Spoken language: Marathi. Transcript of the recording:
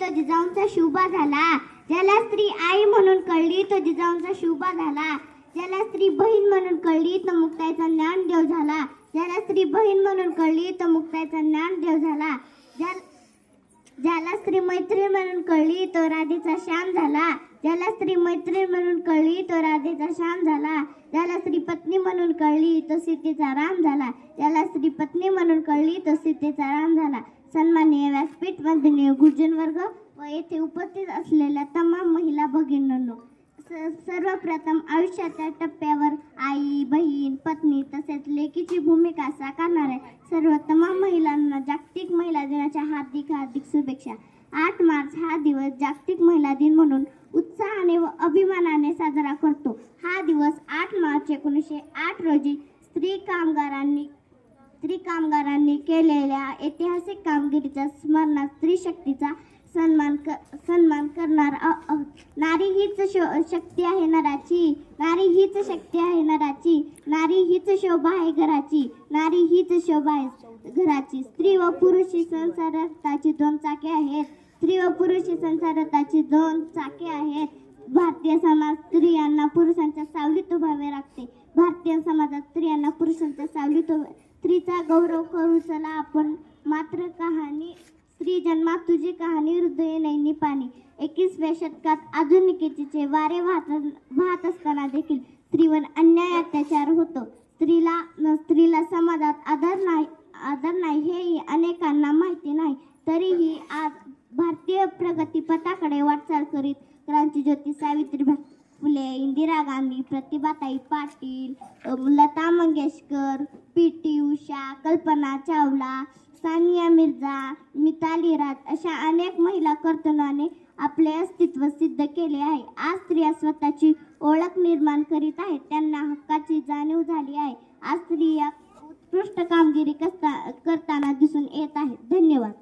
तो जिजाऊंचा शुभा झाला. ज्याला स्त्री आई म्हणून कळली तो जिजाऊंचा शुभा झाला. ज्याला स्त्री बहीण म्हणून कळली तो मुक्ताईचा ज्ञानदेव झाला. ज्याला स्त्री बहीण म्हणून कळली तो मुक्ताईचा ज्ञानदेव झाला. ज्याला स्त्री मैत्रीण म्हणून कळली तो राधेचा श्याम झाला. ज्याला स्त्री मैत्रीण म्हणून कळली तो राधेचा श्याम झाला. ज्याला स्त्री पत्नी म्हणून कळली तो सीतेचा राम झाला. ज्याला स्त्री पत्नी म्हणून कळली तो सीतेचा राम झाला. सन्माननीय व्यासपीठ वंदनीय गुरुजन वर्ग व येथे उपस्थित असलेल्या तमाम महिला भगिनींनो, सर्वप्रथम आयुष्याच्या टप्प्यावर आई, बहीण, पत्नी तसेच लेकीची भूमिका साकारणाऱ्या सर्व तमाम महिलांना जागतिक महिला दिनाच्या हार्दिक शुभेच्छा. 8 मार्च हा दिवस जागतिक महिला दिन म्हणून उत्साहाने व अभिमानाने साजरा करतो. हा दिवस 8 मार्च 1908 रोजी स्त्री कामगारांनी केलेल्या ऐतिहासिक कामगिरीच्या स्मरणात स्त्री शक्तीचा सन्मान करणार. नारी हीच शक्ती आहे नराची. नारी हीच शक्ती आहे नराची. नारी हीच शोभा आहे घराची. नारी हीच शोभा आहे घराची. स्त्री व पुरुष ही संसाराची 2 चाके आहेत. स्त्री व पुरुष ही संसाराची 2 चाके आहेत. भारतीय समाज स्त्रियांना पुरुषांच्या सावलीत उभावे लागते. भारतीय समाजात स्त्रियांना पुरुषांच्या सावलीत स्त्रीचा गौरव करू चला आपण. मात्र कहाणी स्त्री जन्मात तुझी कहाणी हृदय नैनी पाणी. 21व्या शतकात आधुनिकतेचे वारे वाहत असताना देखील स्त्रीवर अन्याय अत्याचार होतो. स्त्रीला समाजात आदर नाही हे अनेकांना माहिती नाही. तरीही आज भारतीय प्रगतीपथाकडे वाटचाल करीत क्रांतिज्योती सावित्रीबाई फुले, इंदिरा गांधी, प्रतिभाताई पाटील, लता मंगेशकर, पी.टी. उषा, कल्पना चावला, सानिया मिर्झा, मिताली राज अशा अनेक महिला कर्तृत्वाने आपले अस्तित्व सिद्ध केले आहे. आज स्त्रिया स्वतःची ओळख निर्माण करीत आहेत. त्यांना हक्काची जाणीव झाली आहे. आज स्त्रिया उत्कृष्ट कामगिरी करताना दिसून येत आहेत. धन्यवाद.